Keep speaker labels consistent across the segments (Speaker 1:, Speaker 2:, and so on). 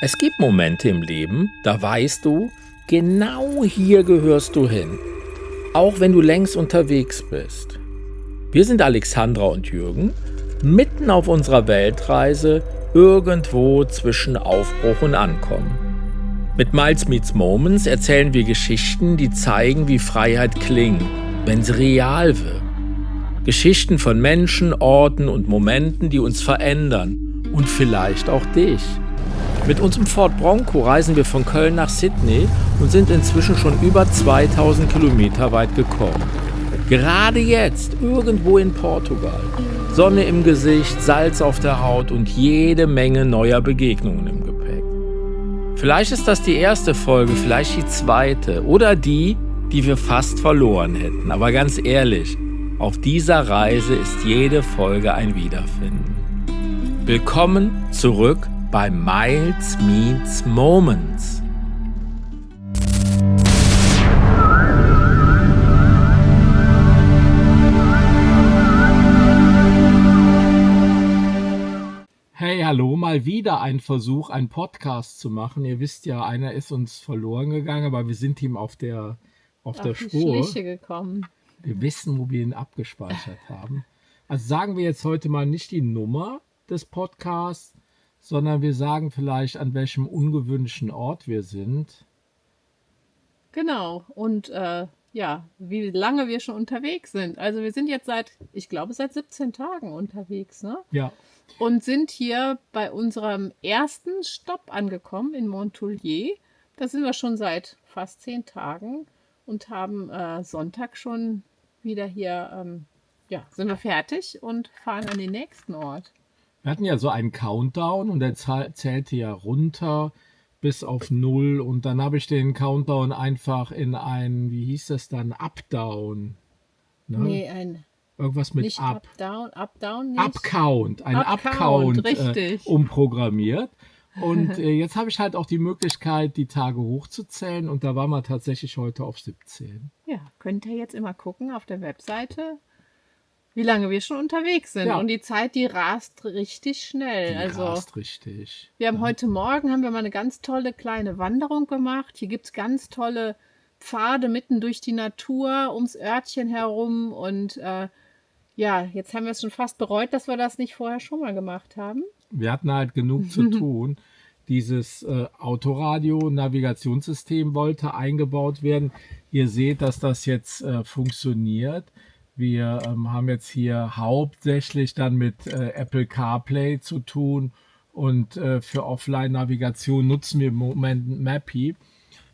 Speaker 1: Es gibt Momente im Leben, da weißt du, genau hier gehörst du hin, auch wenn du längst unterwegs bist. Wir sind Alexandra und Jürgen, mitten auf unserer Weltreise, irgendwo zwischen Aufbruch und Ankommen. Mit Miles Meets Moments erzählen wir Geschichten, die zeigen, wie Freiheit klingt, wenn sie real wird. Geschichten von Menschen, Orten und Momenten, die uns verändern und vielleicht auch dich. Mit unserem Ford Bronco reisen wir von Köln nach Sydney und sind inzwischen schon über 2000 Kilometer weit gekommen. Gerade jetzt, irgendwo in Portugal. Sonne im Gesicht, Salz auf der Haut und jede Menge neuer Begegnungen im Gepäck. Vielleicht ist das die erste Folge, vielleicht die zweite oder die wir fast verloren hätten. Aber ganz ehrlich, auf dieser Reise ist jede Folge ein Wiederfinden. Willkommen zurück bei Miles Meets Moments. Hey, hallo, mal wieder ein Versuch, einen Podcast zu machen. Ihr wisst ja, einer ist uns verloren gegangen, aber wir sind ihm auf der Spur.
Speaker 2: Schliche gekommen.
Speaker 1: Wir wissen, wo wir ihn abgespeichert haben. Also sagen wir jetzt heute mal nicht die Nummer des Podcasts, sondern wir sagen vielleicht, an welchem ungewöhnlichen Ort wir sind.
Speaker 2: Genau. Und wie lange wir schon unterwegs sind. Also wir sind jetzt seit 17 Tagen unterwegs, ne?
Speaker 1: Ja.
Speaker 2: Und sind hier bei unserem ersten Stopp angekommen in Montpellier. Da sind wir schon seit fast 10 Tagen und haben Sonntag schon wieder hier, sind wir fertig und fahren an den nächsten Ort.
Speaker 1: Wir hatten ja so einen Countdown und der zählte ja runter bis auf 0 und dann habe ich den Countdown einfach in ein, wie hieß das dann, Up-Down. Ne?
Speaker 2: Nee,
Speaker 1: irgendwas mit
Speaker 2: nicht
Speaker 1: Up.
Speaker 2: Up-Down nicht.
Speaker 1: Up-Count, ein
Speaker 2: Up-Count,
Speaker 1: Up-Count umprogrammiert. Und jetzt habe ich halt auch die Möglichkeit, die Tage hochzuzählen und da waren wir tatsächlich heute auf 17.
Speaker 2: Ja, könnt ihr jetzt immer gucken auf der Webseite, wie lange wir schon unterwegs sind.
Speaker 1: Ja.
Speaker 2: Und die Zeit, die rast richtig schnell.
Speaker 1: Rast richtig.
Speaker 2: Wir haben heute Morgen mal eine ganz tolle kleine Wanderung gemacht. Hier gibt es ganz tolle Pfade mitten durch die Natur, ums Örtchen herum. Und jetzt haben wir es schon fast bereut, dass wir das nicht vorher schon mal gemacht haben.
Speaker 1: Wir hatten halt genug zu tun. Dieses Autoradio-Navigationssystem wollte eingebaut werden. Ihr seht, dass das jetzt funktioniert. Wir haben jetzt hier hauptsächlich dann mit Apple CarPlay zu tun und für Offline-Navigation nutzen wir im Moment Mappy.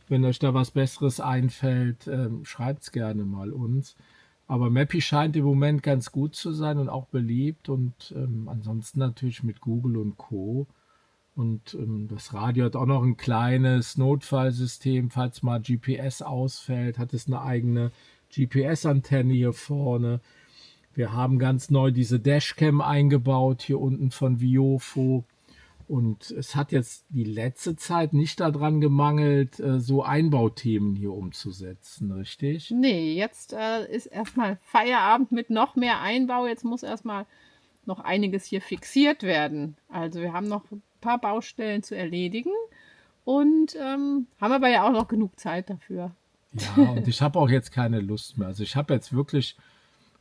Speaker 1: Wenn euch da was Besseres einfällt, schreibt es gerne mal uns. Aber Mappy scheint im Moment ganz gut zu sein und auch beliebt und ansonsten natürlich mit Google und Co. Und das Radio hat auch noch ein kleines Notfallsystem, falls mal GPS ausfällt, hat es eine eigene GPS-Antenne hier vorne. Wir haben ganz neu diese Dashcam eingebaut, hier unten von Viofo. Und es hat jetzt die letzte Zeit nicht daran gemangelt, so Einbauthemen hier umzusetzen, richtig?
Speaker 2: Nee, jetzt ist erstmal Feierabend mit noch mehr Einbau. Jetzt muss erstmal noch einiges hier fixiert werden. Also wir haben noch ein paar Baustellen zu erledigen und haben aber ja auch noch genug Zeit dafür.
Speaker 1: Ja, und ich habe auch jetzt keine Lust mehr. Also ich habe jetzt wirklich,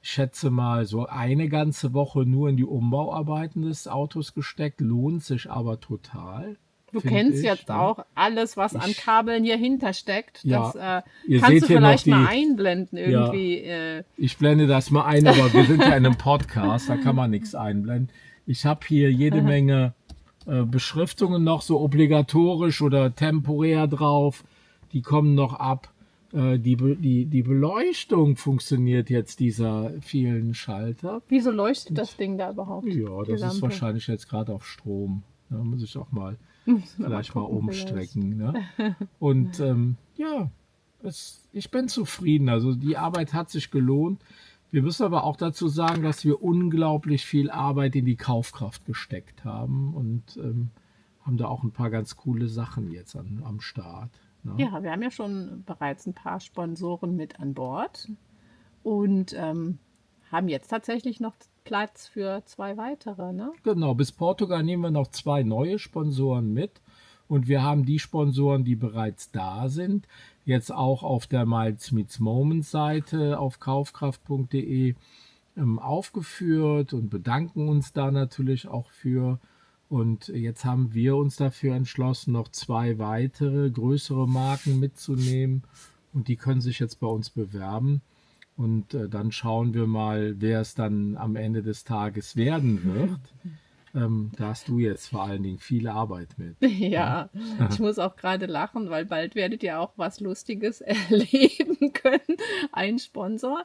Speaker 1: ich schätze mal, so eine ganze Woche nur in die Umbauarbeiten des Autos gesteckt, lohnt sich aber total.
Speaker 2: Du kennst jetzt auch alles, was an Kabeln hier hintersteckt.
Speaker 1: Ja,
Speaker 2: Das
Speaker 1: ihr
Speaker 2: kannst
Speaker 1: seht
Speaker 2: du
Speaker 1: hier noch
Speaker 2: vielleicht mal einblenden irgendwie.
Speaker 1: Ich blende das mal ein, aber wir sind ja in einem Podcast, da kann man nichts einblenden. Ich habe hier jede Menge Beschriftungen noch so obligatorisch oder temporär drauf. Die kommen noch ab. Die Beleuchtung funktioniert jetzt, dieser vielen Schalter.
Speaker 2: Wieso leuchtet das Ding da überhaupt?
Speaker 1: Ja, das ist wahrscheinlich jetzt gerade auf Strom. Da muss ich auch mal vielleicht mal umstrecken. Ne? Und ich bin zufrieden. Also die Arbeit hat sich gelohnt. Wir müssen aber auch dazu sagen, dass wir unglaublich viel Arbeit in die Kaufkraft gesteckt haben und haben da auch ein paar ganz coole Sachen jetzt am Start. Ne?
Speaker 2: Ja, wir haben ja schon bereits ein paar Sponsoren mit an Bord und haben jetzt tatsächlich noch Platz für 2 weitere. Ne?
Speaker 1: Genau, bis Portugal nehmen wir noch 2 neue Sponsoren mit Und wir haben die Sponsoren, die bereits da sind, jetzt auch auf der Miles Meets Moments Seite auf kaufkraft.de aufgeführt und bedanken uns da natürlich auch für. Und jetzt haben wir uns dafür entschlossen, noch 2 weitere größere Marken mitzunehmen. Und die können sich jetzt bei uns bewerben. Und dann schauen wir mal, wer es dann am Ende des Tages werden wird. Da hast du jetzt vor allen Dingen viel Arbeit mit.
Speaker 2: Ja, ich muss auch gerade lachen, weil bald werdet ihr auch was Lustiges erleben können. Ein Sponsor,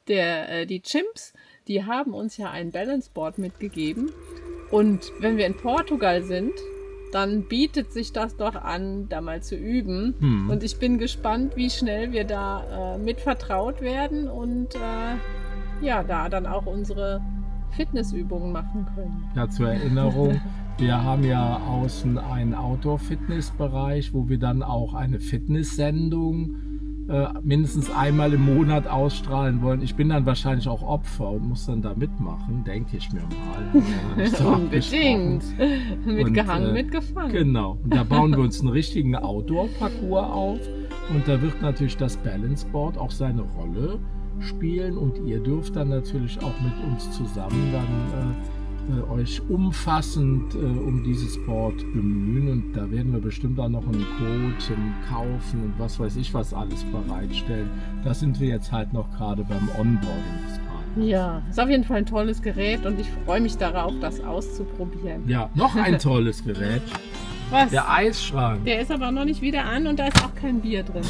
Speaker 2: die Chimps, die haben uns ja ein Balanceboard mitgegeben. Und wenn wir in Portugal sind, dann bietet sich das doch an, da mal zu üben. Und ich bin gespannt, wie schnell wir da mit vertraut werden und da dann auch unsere Fitnessübungen machen können.
Speaker 1: Ja, zur Erinnerung, wir haben ja außen einen Outdoor-Fitness-Bereich, wo wir dann auch eine Fitnesssendung mindestens einmal im Monat ausstrahlen wollen. Ich bin dann wahrscheinlich auch Opfer und muss dann da mitmachen, denke ich mir mal. Nicht so
Speaker 2: Unbedingt. Mitgehangen,
Speaker 1: und,
Speaker 2: mitgefangen.
Speaker 1: Genau. Und da bauen wir uns einen richtigen Outdoor-Parcours auf. Und da wird natürlich das Balanceboard auch seine Rolle spielen. Und ihr dürft dann natürlich auch mit uns zusammen dann euch umfassend um dieses Board bemühen. Und da werden wir bestimmt auch noch einen Code zum Kaufen und was weiß ich was alles bereitstellen. Da sind wir jetzt halt noch gerade beim Onboarding des Partners.
Speaker 2: Ja, ist auf jeden Fall ein tolles Gerät und ich freue mich darauf, das auszuprobieren.
Speaker 1: Ja, noch ein tolles Gerät.
Speaker 2: Was?
Speaker 1: Der Eisschrank.
Speaker 2: Der ist aber noch nicht wieder an und da ist auch kein Bier drin.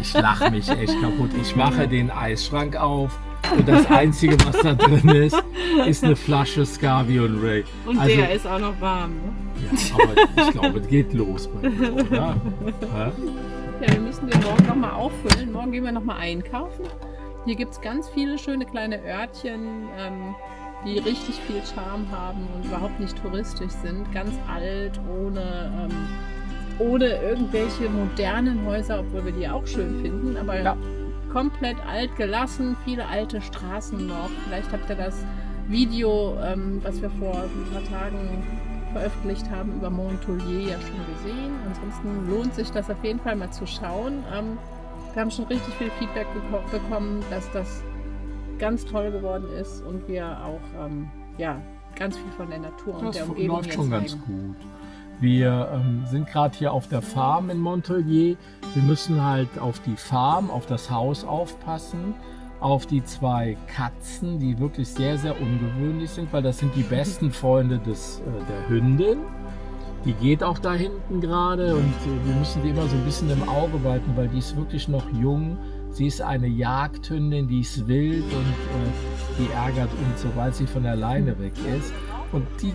Speaker 1: Ich lache mich echt kaputt. Ich mache den Eisschrank auf und das Einzige, was da drin ist eine Flasche Scavion Ray.
Speaker 2: Und also, der ist auch noch warm. Ne?
Speaker 1: Ja, aber ich glaube, es geht los bei mir, oder?
Speaker 2: Ja, wir müssen den morgen nochmal auffüllen. Morgen gehen wir nochmal einkaufen. Hier gibt es ganz viele schöne kleine Örtchen, die richtig viel Charme haben und überhaupt nicht touristisch sind. Ganz alt, ohne irgendwelche modernen Häuser, obwohl wir die auch schön finden. Aber ja, komplett alt gelassen, viele alte Straßen noch. Vielleicht habt ihr das Video, was wir vor ein paar Tagen veröffentlicht haben, über Montpellier ja schon gesehen. Ansonsten lohnt sich das auf jeden Fall mal zu schauen. Wir haben schon richtig viel Feedback bekommen, dass das ganz toll geworden ist und wir auch ganz viel von der Natur und der Umgebung
Speaker 1: läuft schon ganz gut. Wir sind gerade hier auf der Farm in Montpellier. Wir müssen halt auf die Farm, auf das Haus aufpassen, auf die 2 Katzen, die wirklich sehr, sehr ungewöhnlich sind, weil das sind die besten Freunde der Hündin. Die geht auch da hinten gerade und wir müssen die immer so ein bisschen im Auge behalten, weil die ist wirklich noch jung. Sie ist eine Jagdhündin, die ist wild und die ärgert uns, sobald sie von der Leine weg ist. Und die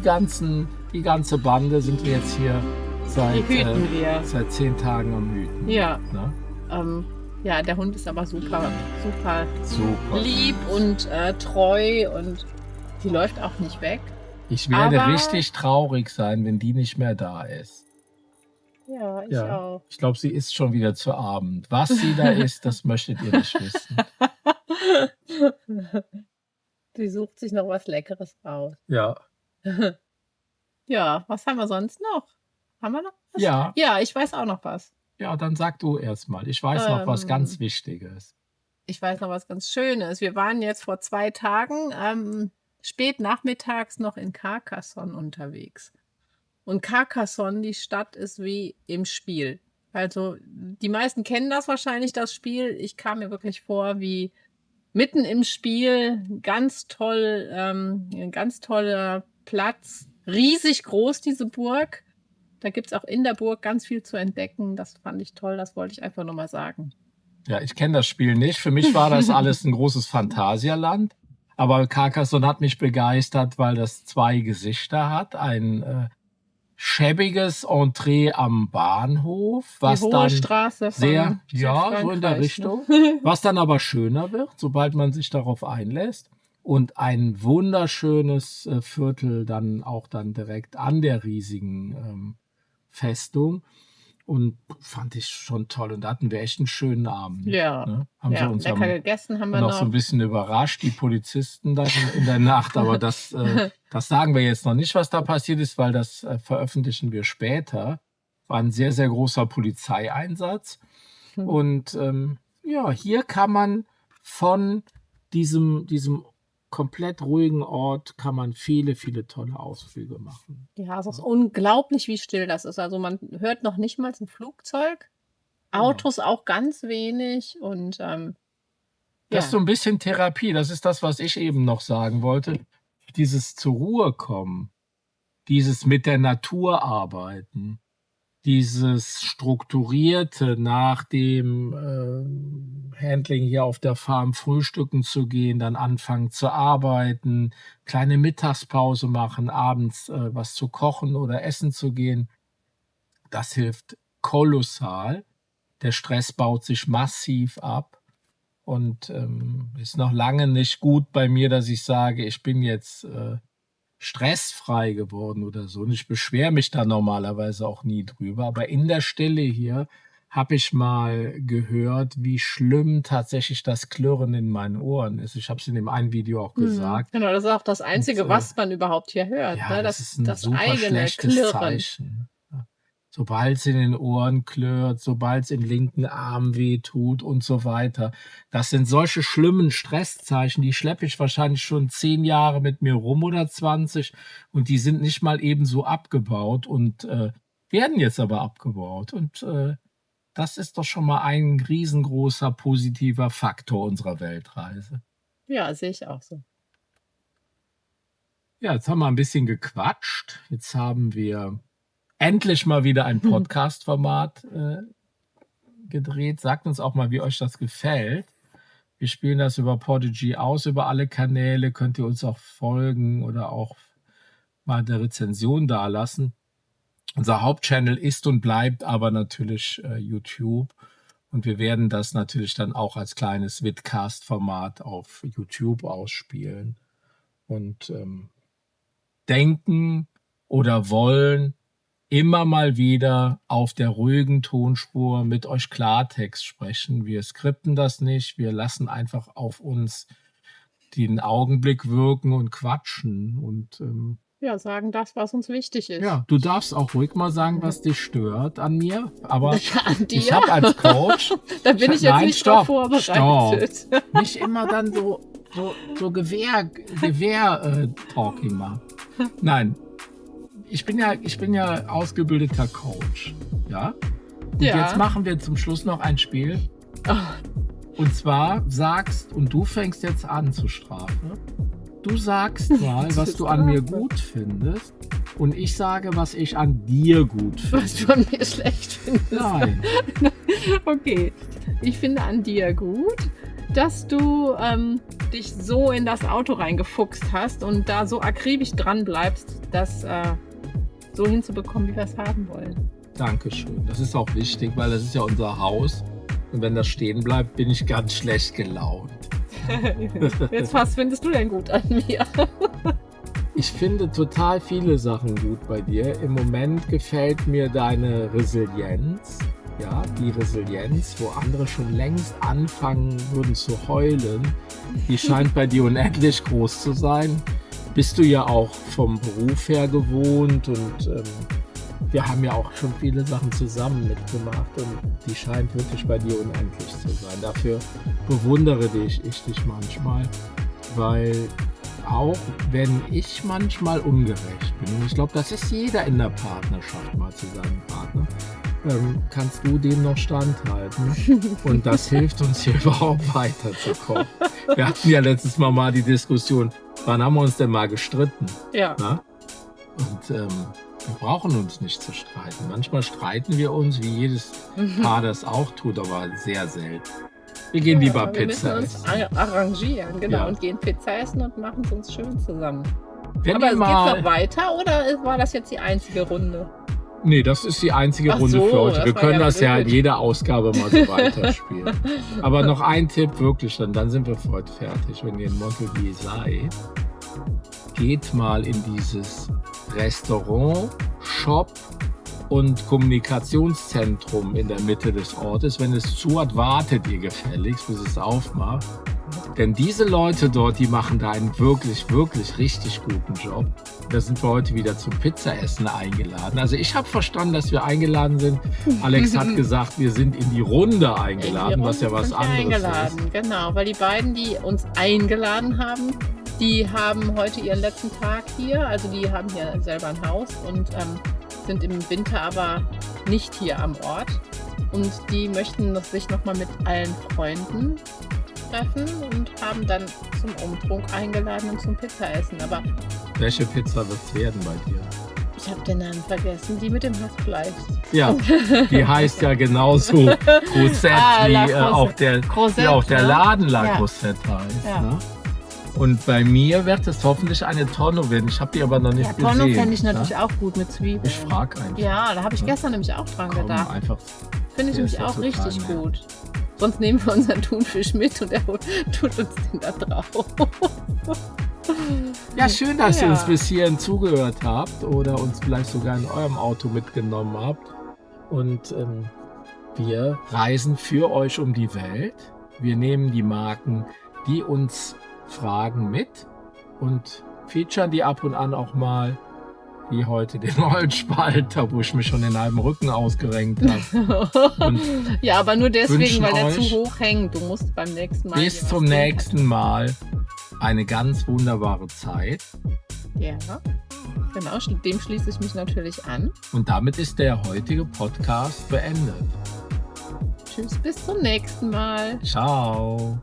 Speaker 1: ganze Bande sind wir jetzt hier seit 10 Tagen am Hüten.
Speaker 2: Ja. Ja, der Hund ist aber super lieb und treu und die läuft auch nicht weg.
Speaker 1: Ich werde richtig traurig sein, wenn die nicht mehr da ist.
Speaker 2: Ja, ich auch.
Speaker 1: Ich glaube, sie ist schon wieder zu Abend. Was sie da ist, das möchtet ihr nicht wissen.
Speaker 2: Die sucht sich noch was Leckeres raus.
Speaker 1: Ja.
Speaker 2: Ja, was haben wir sonst noch? Haben wir noch was?
Speaker 1: Ja.
Speaker 2: Ja, ich weiß auch noch was.
Speaker 1: Ja, dann sag du erst mal. Ich weiß noch was ganz Wichtiges.
Speaker 2: Ich weiß noch was ganz Schönes. Wir waren jetzt vor 2 Tagen spät nachmittags noch in Carcassonne unterwegs. Und Carcassonne, die Stadt, ist wie im Spiel. Also die meisten kennen das wahrscheinlich, das Spiel. Ich kam mir wirklich vor wie mitten im Spiel. Ganz toll, ein ganz toller Platz. Riesig groß, diese Burg. Da gibt es auch in der Burg ganz viel zu entdecken. Das fand ich toll, das wollte ich einfach nur mal sagen.
Speaker 1: Ja, ich kenne das Spiel nicht. Für mich war das alles ein großes Phantasialand. Aber Carcassonne hat mich begeistert, weil das 2 Gesichter hat. Ein schäbiges Entree am Bahnhof, was
Speaker 2: die hohe
Speaker 1: dann
Speaker 2: Straße von
Speaker 1: sehr, so in der Richtung, was dann aber schöner wird, sobald man sich darauf einlässt. Und ein wunderschönes Viertel dann direkt an der riesigen Festung. Und fand ich schon toll. Und da hatten wir echt einen schönen Abend.
Speaker 2: Ja,
Speaker 1: Ne? Haben sie
Speaker 2: ja,
Speaker 1: uns
Speaker 2: lecker gegessen haben wir
Speaker 1: noch so ein
Speaker 2: noch.
Speaker 1: bisschen überrascht, die Polizisten dann in der Nacht. Aber das sagen wir jetzt noch nicht, was da passiert ist, weil das veröffentlichen wir später. War ein sehr, sehr großer Polizeieinsatz. Und ja, hier kann man von diesem komplett ruhigen Ort kann man viele, viele tolle Ausflüge machen.
Speaker 2: Ja, es ist unglaublich, wie still das ist. Also man hört noch nicht mal ein Flugzeug, Autos auch ganz wenig und
Speaker 1: Das
Speaker 2: ja,
Speaker 1: ist so ein bisschen Therapie. Das ist das, was ich eben noch sagen wollte. Dieses zur Ruhe kommen, dieses mit der Natur arbeiten, dieses strukturierte nach dem Handling hier auf der Farm frühstücken zu gehen, dann anfangen zu arbeiten, kleine Mittagspause machen, abends was zu kochen oder essen zu gehen. Das hilft kolossal. Der Stress baut sich massiv ab und ist noch lange nicht gut bei mir, dass ich sage, ich bin jetzt stressfrei geworden oder so. Und ich beschwere mich da normalerweise auch nie drüber. Aber in der Stille hier habe ich mal gehört, wie schlimm tatsächlich das Klirren in meinen Ohren ist. Ich habe es in dem einen Video auch gesagt.
Speaker 2: genau, das ist auch das Einzige,
Speaker 1: Und,
Speaker 2: was man überhaupt hier hört.
Speaker 1: Ja,
Speaker 2: Ne?
Speaker 1: das ist ein
Speaker 2: das
Speaker 1: super
Speaker 2: eigene
Speaker 1: schlechtes
Speaker 2: Klirren.
Speaker 1: Zeichen. Ja. Sobald es in den Ohren klirrt, sobald es im linken Arm wehtut und so weiter. Das sind solche schlimmen Stresszeichen, die schleppe ich wahrscheinlich schon 10 Jahre mit mir rum oder 20 und die sind nicht mal eben so abgebaut und werden jetzt aber abgebaut. Und das ist doch schon mal ein riesengroßer positiver Faktor unserer Weltreise.
Speaker 2: Ja, sehe ich auch so.
Speaker 1: Ja, jetzt haben wir ein bisschen gequatscht. Jetzt haben wir endlich mal wieder ein Podcast-Format gedreht. Sagt uns auch mal, wie euch das gefällt. Wir spielen das über Podigy aus, über alle Kanäle. Könnt ihr uns auch folgen oder auch mal eine Rezension dalassen. Unser Hauptchannel ist und bleibt aber natürlich YouTube. Und wir werden das natürlich dann auch als kleines Vidcast-Format auf YouTube ausspielen. Und denken oder wollen immer mal wieder auf der ruhigen Tonspur mit euch Klartext sprechen. Wir skripten das nicht, wir lassen einfach auf uns den Augenblick wirken und quatschen. Und
Speaker 2: Ja, sagen das, was uns wichtig ist.
Speaker 1: ja, du darfst auch ruhig mal sagen, was dich stört an mir. Aber
Speaker 2: An dir?
Speaker 1: ich habe als Coach...
Speaker 2: Da bin ich jetzt
Speaker 1: Nein,
Speaker 2: nicht drauf
Speaker 1: stopp,
Speaker 2: vorbereitet.
Speaker 1: nicht immer dann so Gewehr-Talking machen. Nein, ich bin ja ausgebildeter Coach. Ja? Und
Speaker 2: Ja.
Speaker 1: jetzt machen wir zum Schluss noch ein Spiel.
Speaker 2: Ach,
Speaker 1: Und zwar sagst, und du fängst jetzt an zu strafen. Du sagst mal, was du an mir gut findest. Und ich sage, was ich an dir gut
Speaker 2: was
Speaker 1: finde.
Speaker 2: du an mir schlecht findest.
Speaker 1: Nein.
Speaker 2: Okay, ich finde an dir gut, dass du dich so in das Auto reingefuchst hast und da so akribisch dran bleibst, das so hinzubekommen, wie wir es haben wollen.
Speaker 1: Dankeschön. Das ist auch wichtig, weil das ist ja unser Haus. Und wenn das stehen bleibt, bin ich ganz schlecht gelaunt.
Speaker 2: Jetzt, was findest du denn gut an mir?
Speaker 1: Ich finde total viele Sachen gut bei dir. Im Moment gefällt mir deine Resilienz. Ja, die Resilienz, wo andere schon längst anfangen würden zu heulen, die scheint bei dir unendlich groß zu sein. Bist du ja auch vom Beruf her gewohnt und wir haben ja auch schon viele Sachen zusammen mitgemacht und die scheint wirklich bei dir unendlich zu sein. Dafür bewundere ich dich manchmal, weil auch wenn ich manchmal ungerecht bin, und ich glaube, das ist jeder in der Partnerschaft mal zu seinem Partner, kannst du dem noch standhalten und das hilft uns hier überhaupt weiterzukommen. Wir hatten ja letztes Mal die Diskussion, wann haben wir uns denn mal gestritten?
Speaker 2: Ja.
Speaker 1: Na? Und wir brauchen uns nicht zu streiten. Manchmal streiten wir uns, wie jedes Paar das auch tut, aber sehr selten. Wir gehen lieber
Speaker 2: wir
Speaker 1: Pizza
Speaker 2: müssen uns
Speaker 1: essen.
Speaker 2: arrangieren, genau,
Speaker 1: Ja.
Speaker 2: und gehen Pizza essen und machen es uns schön zusammen.
Speaker 1: Wenn
Speaker 2: Aber
Speaker 1: ihr
Speaker 2: geht's
Speaker 1: mal,
Speaker 2: noch weiter oder war das jetzt die einzige Runde?
Speaker 1: nee, das ist die einzige
Speaker 2: Ach
Speaker 1: Runde
Speaker 2: so,
Speaker 1: für heute.
Speaker 2: das
Speaker 1: Wir
Speaker 2: war
Speaker 1: können
Speaker 2: ja
Speaker 1: das ja in
Speaker 2: blöd.
Speaker 1: jeder Ausgabe mal so weiterspielen. Aber noch ein Tipp wirklich, dann sind wir für heute fertig. Wenn ihr in Montpellier seid, geht mal in dieses Restaurant, Shop und Kommunikationszentrum in der Mitte des Ortes. Wenn es zu hat, wartet ihr gefälligst, bis es aufmacht. Denn diese Leute dort, die machen da einen wirklich, wirklich richtig guten Job. Da sind wir heute wieder zum Pizzaessen eingeladen. Also ich habe verstanden, dass wir eingeladen sind. Alex hat gesagt, wir sind in die Runde eingeladen, was ja was anderes ist.
Speaker 2: Genau, weil die beiden, die uns eingeladen haben, die haben heute ihren letzten Tag hier. Also die haben hier selber ein Haus und sind im Winter aber nicht hier am Ort. Und die möchten sich nochmal mit allen Freunden treffen und haben dann zum Umtrunk eingeladen und zum Pizzaessen. Aber
Speaker 1: welche Pizza wird es werden bei dir?
Speaker 2: ich habe den Namen vergessen, die mit dem Hackfleisch.
Speaker 1: Ja, die heißt ja genauso Crozette, wie auch der Laden La Crozette heißt.
Speaker 2: Ja.
Speaker 1: Ne? Und bei mir wird es hoffentlich eine Tonno werden. Ich habe die aber noch nicht gesehen.
Speaker 2: Tonno fände ich natürlich auch gut mit Zwiebeln.
Speaker 1: Ich frage einfach.
Speaker 2: Ja, da habe ich gestern nämlich auch dran gedacht.
Speaker 1: Einfach.
Speaker 2: Finde ich nämlich auch richtig gut. Sonst nehmen wir unseren Thunfisch mit und er tut uns den da drauf.
Speaker 1: Ja, schön, dass ihr uns bis hierhin zugehört habt oder uns vielleicht sogar in eurem Auto mitgenommen habt. Und wir reisen für euch um die Welt. Wir nehmen die Marken, die uns fragen, mit und featuren die ab und an auch mal, wie heute den Holzspalter, wo ich mich schon den halben Rücken ausgerenkt habe.
Speaker 2: Ja, aber nur deswegen, weil der zu hoch hängt. Du musst beim nächsten Mal.
Speaker 1: Bis zum nächsten Mal eine ganz wunderbare Zeit.
Speaker 2: Ja, genau, dem schließe ich mich natürlich an.
Speaker 1: Und damit ist der heutige Podcast beendet.
Speaker 2: Tschüss, bis zum nächsten Mal.
Speaker 1: Ciao.